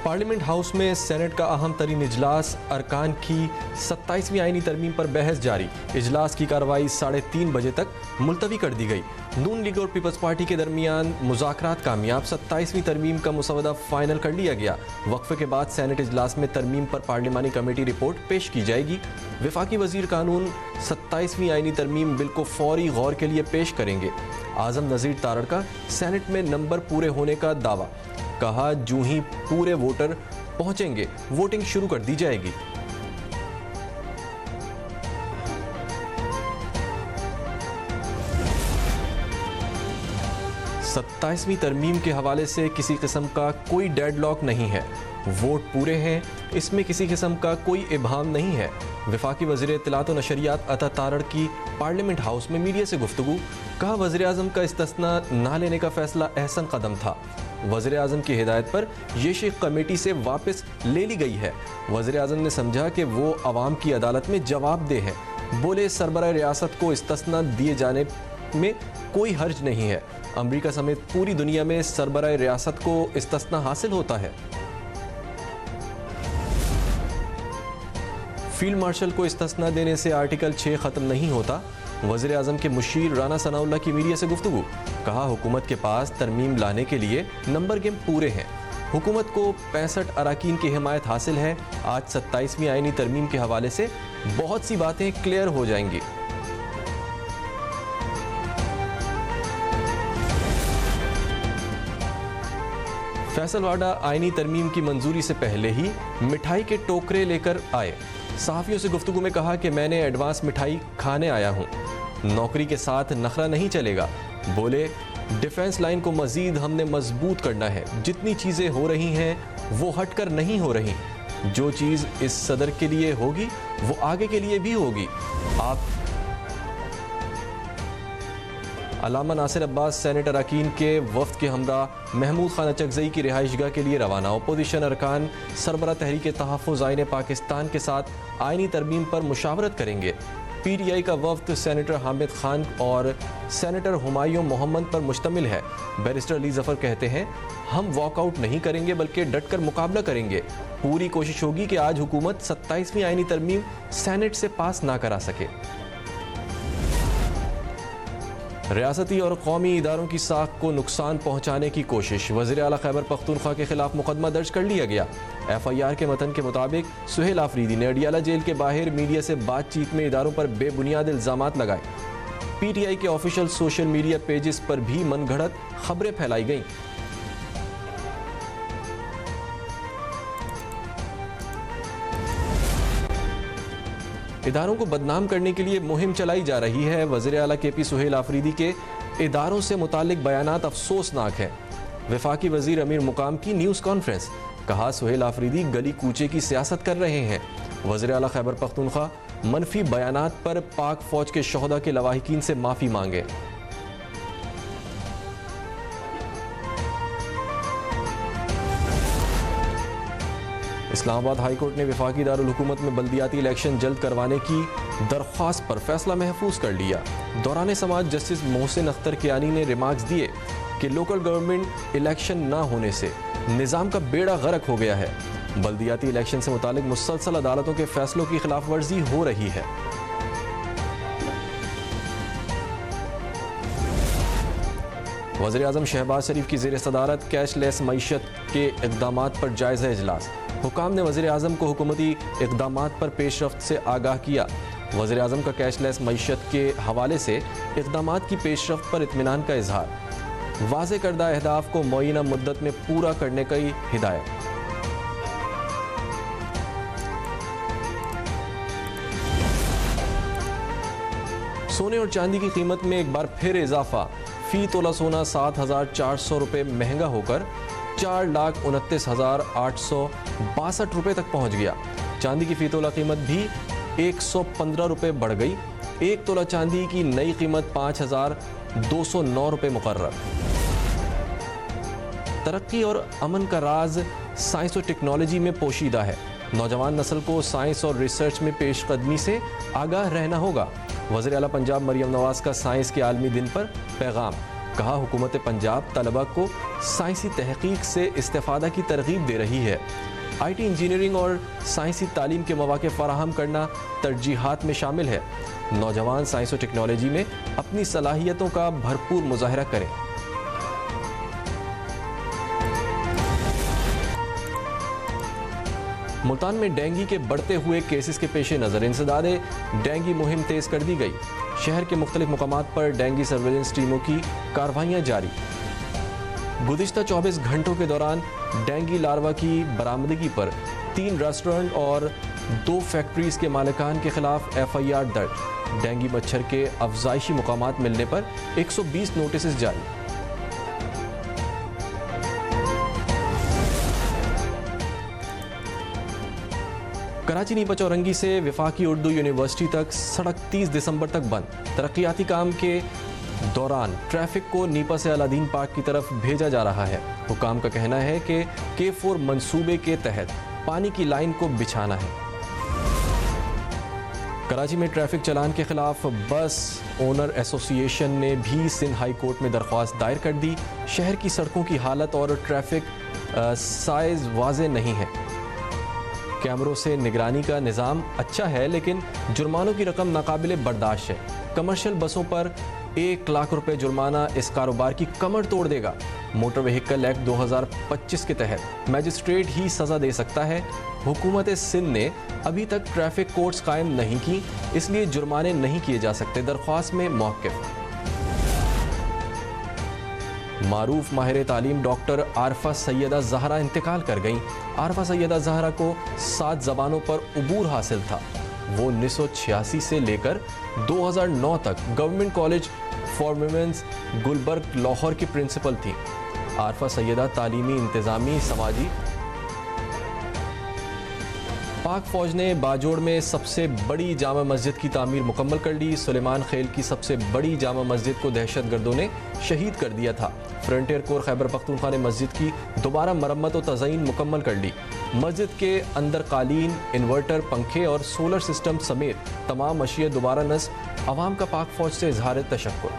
Parliament house में senate का अहम तरीन इजलास, अरकान की 27वीं आईनी तरमीम पर बहस जारी। इजलास की कार्रवाई 3:30 बजे तक मुलतवी कर दी गई। नून लीग और पीपल्स पार्टी के दरमियान मुज़ाकरात कामयाब, 27वीं तरमीम का मुसवदा फाइनल कर लिया गया। वक्फे के बाद सेनेट इजलास में तरमीम पर पार्लिमानी कमेटी रिपोर्ट पेश की जाएगी। वफाकी वजीर कानून 27वीं आईनी तरमीम बिल को फौरी गौर के लिए पेश करेंगे। आजम नज़ीर तारड़ का सेनेट में नंबर पूरे होने का दावा, कहा जूं ही पूरे वोटर पहुंचेंगे वोटिंग शुरू कर दी जाएगी। सत्ताईसवीं तरमीम के हवाले से किसी किस्म का कोई डेडलॉक नहीं है, वोट पूरे हैं, इसमें किसी किस्म का कोई इबाहम नहीं है। वफाकी वज़ीर इत्तलात व नशरियात अता तारड़ की पार्लियामेंट हाउस में मीडिया से गुफ्तगू, कहा वज़ीर आज़म का इस्तिस्ना ना लेने का फैसला अहसन कदम था। वज़ीर आज़म की हिदायत पर ये शेख कमेटी से वापस ले ली गई है। वज़ीर आज़म ने समझा कि वो अवाम की अदालत में जवाबदेह हैं। बोले सरबराह रियासत को इस्तिस्ना दिए जाने में कोई हर्ज नहीं है। अमरीका समेत पूरी दुनिया में सरबराह रियासत को इस्तिस्ना हासिल होता है। फील्ड मार्शल को इस्तिस्ना देने से आर्टिकल 6 ख़त्म नहीं होता। वज़ीर आज़म के मुशीर राना सनाउल्लाह की मीडिया से गुफ्तगू, कहा हुकूमत के पास तरमीम लाने के लिए नंबर गेम पूरे हैं। हुकूमत को 65 अराकीन की हिमायत हासिल है। आज 27वीं आईनी तरमीम के हवाले से बहुत सी बातें क्लियर हो जाएंगी। फैसल वाडा आईनी तरमीम की मंजूरी से पहले ही मिठाई के टोकरे लेकर आए। सहाफ़ियों से गुफ्तगू में कहा कि मैंने एडवांस मिठाई खाने आया हूँ, नौकरी के साथ नखरा नहीं चलेगा। बोले डिफेंस लाइन को मज़ीद हमने मजबूत करना है। जितनी चीज़ें हो रही हैं वो हट कर नहीं हो रही। जो चीज़ इस सदर के लिए होगी वो आगे के लिए भी होगी। आप अल्लामा नासिर अब्बास सेनेट अरकान के वफ्द के हमरा महमूद खान अचकज़ई की रिहाइशगाह के लिए रवाना। अपोजिशन अरकान सरबरा तहरीक तहफ़्फ़ुज़ आईन पाकिस्तान के साथ आईनी तरमीम पर मुशावरत करेंगे। PTI का वफ्द सेनेटर हामिद खान और सेनेटर हुमायूं मोहम्मद पर मुश्तमिल है। बैरिस्टर अली ज़फ़र कहते हैं, हम वॉकआउट नहीं करेंगे बल्कि डट कर मुकाबला करेंगे। पूरी कोशिश होगी कि आज हुकूमत 27वीं आईनी तरमीम सेनेट से पास ना करा सके। रियासती और कौमी इदारों की साख को नुकसान पहुँचाने की कोशिश, वज़ीर आला खैबर पख्तूनख्वा के खिलाफ मुकदमा दर्ज कर लिया गया। FIR के मतन के मुताबिक सुहेल आफरीदी ने अडियाला जेल के बाहर मीडिया से बातचीत में इदारों पर बेबुनियाद इल्ज़ामात लगाए। PTI के ऑफिशियल सोशल मीडिया पेजेस पर भी मनगढ़ंत खबरें फैलाई गईं। इदारों को बदनाम करने के लिए मुहिम चलाई जा रही है। वज़ीर आला KP सुहेल आफरीदी के इदारों से मुतालिक बयानात अफसोसनाक है। वफाकी वज़ीर अमीर मुकाम की न्यूज़ कॉन्फ्रेंस, कहा सुहेल आफरीदी गली कूचे की सियासत कर रहे हैं। वज़ीर आला खैबर पख्तूनख्वा मनफी बयानात पर पाक फौज के शोहदा के लवाहिकीन से माफ़ी मांगे। इस्लामाबाद हाई कोर्ट ने वफाकी दारुल हुकूमत में बल्दियाती इलेक्शन जल्द करवाने की दरख्वास्त पर फैसला महफूज कर लिया। दौरान समाज जस्टिस मोहसिन अख्तर कियानी ने रिमार्क्स दिए कि लोकल गवर्नमेंट इलेक्शन ना होने से निज़ाम का बेड़ा गर्क हो गया है। बल्दियाती इलेक्शन से मुतालिक मुसलसल अदालतों के फैसलों की खिलाफ वर्जी हो रही है। वज़ीर आज़म शहबाज शरीफ की ज़ेर सदारत कैशलेस मईशत के इक़दामात पर जायज़ा इजलास। हुकाम ने वज़ीर आज़म को हुकूमती इक़दामात पर पेशरफ्त से आगाह किया। वज़ीर आज़म का कैशलेस मईशत के हवाले से इक़दामात की पेशरफ्त पर इत्मीनान का इजहार। वाज़े करदा अहदाफ को मुअय्यना मुद्दत में पूरा करने की हिदायत। सोने और चांदी की कीमत में एक बार फिर इजाफा। फी तोला सोना 7,400 रुपये महंगा होकर 4,29,862 रुपये तक पहुंच गया। चांदी की फी तोला कीमत भी 115 रुपये बढ़ गई। एक तोला चांदी की नई कीमत 5,209 रुपये मुकर्रर। तरक्की और अमन का राज साइंस और टेक्नोलॉजी में पोशीदा है। नौजवान नस्ल को साइंस और रिसर्च में पेशकदमी से आगाह रहना होगा। वज़ीर आला पंजाब मरियम नवाज का साइंस के आलमी दिन पर पैगाम, कहा हुकूमत पंजाब तलबा को साइंसी तहकीक से इस्तेफादा की तरगीब दे रही है। IT इंजीनियरिंग और साइंसी तालीम के मौके फराहम करना तरजीहात में शामिल है। नौजवान साइंस और टेक्नोलॉजी में अपनी सलाहियतों का भरपूर मुजाहरा करें। मुल्तान में डेंगू के बढ़ते हुए केसेस के पेश नज़र इंसदादे डेंगू मुहिम तेज कर दी गई। शहर के मुख्तलिफ मुकामात पर डेंगू सर्वेलेंस टीमों की कार्रवाइयाँ जारी। गुज़िश्ता 24 घंटों के दौरान डेंगू लार्वा की बरामदगी पर 3 रेस्टोरेंट और 2 फैक्ट्रीज के मालिकान के खिलाफ FIR दर्ज। डेंगू मच्छर के अफजाइशी मुकामात मिलने पर 120 नोटिस जारी। कराची नीपा चौरंगी से वफाकी उर्दू यूनिवर्सिटी तक सड़क 30 दिसंबर तक बंद। तरक्याती काम के दौरान ट्रैफिक को नीपा से अलादीन पार्क की तरफ भेजा जा रहा है। हुकाम का कहना है कि K4 मंसूबे के तहत पानी की लाइन को बिछाना है। कराची में ट्रैफिक चलान के खिलाफ बस ओनर एसोसिएशन ने भी सिंध हाई कोर्ट में दरख्वास्त दायर कर दी। शहर की सड़कों की हालत और ट्रैफिक साइज वाज़े नहीं है। कैमरों से निगरानी का निज़ाम अच्छा है, लेकिन जुर्मानों की रकम नाकाबिले बर्दाश्त है। कमर्शियल बसों पर 1 लाख रुपए जुर्माना इस कारोबार की कमर तोड़ देगा। मोटर व्हीकल एक्ट 2025 के तहत मैजिस्ट्रेट ही सज़ा दे सकता है। हुकूमत सिंध ने अभी तक ट्रैफिक कोर्ट्स कायम नहीं की, इसलिए जुर्माने नहीं किए जा सकते। दरख्वास्त में मौक़िफ़। मारूफ माहिर तालीम डॉक्टर आरफा सैयदा ज़हरा इंतकाल कर गईं। आरफा सैयदा ज़हरा को 7 ज़बानों पर उबूर हासिल था। वो 1986 से लेकर 2009 तक government college for womens Gulberg Lahore की प्रिंसिपल थी। आरफा सैयदा तालीमी, इंतज़ामी, समाजी। पाक फौज ने बाजोड़ में सबसे बड़ी जामा मस्जिद की तामीर मुकम्मल कर ली। सुलेमान खेल की सबसे बड़ी जामा मस्जिद को दहशतगर्दों ने शहीद कर दिया था। फ्रंटियर कोर खैबर पख्तूनख्वा ने मस्जिद की दोबारा मरम्मत और तज़यीन मुकम्मल कर ली। मस्जिद के अंदर कालीन, इन्वर्टर, पंखे और सोलर सिस्टम समेत तमाम अशिया दोबारा नस्ब। अवाम का पाक फौज से इजहार तशक्कुर।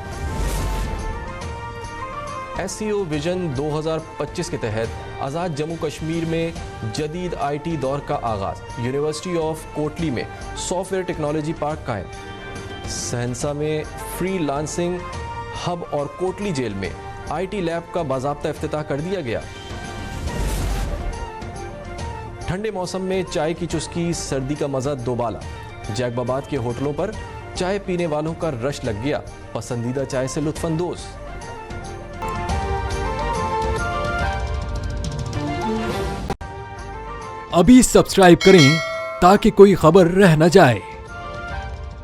SCO विजन 2025 के तहत आज़ाद जम्मू कश्मीर में जदीद IT दौर का आगाज़। यूनिवर्सिटी ऑफ कोटली में सॉफ्टवेयर टेक्नोलॉजी पार्क कायम। सहनसा में फ्री लांसिंग हब और कोटली जेल में IT लैब का बाज़ाब्ता इफ्तिताह कर दिया गया। ठंडे मौसम में चाय की चुस्की, सर्दी का मज़ा दोबाला। जैकबाबाद के होटलों पर चाय पीने वालों का रश लग गया। पसंदीदा चाय से लुत्फानंदोज़। अभी सब्सक्राइब करें ताकि कोई खबर रह न जाए।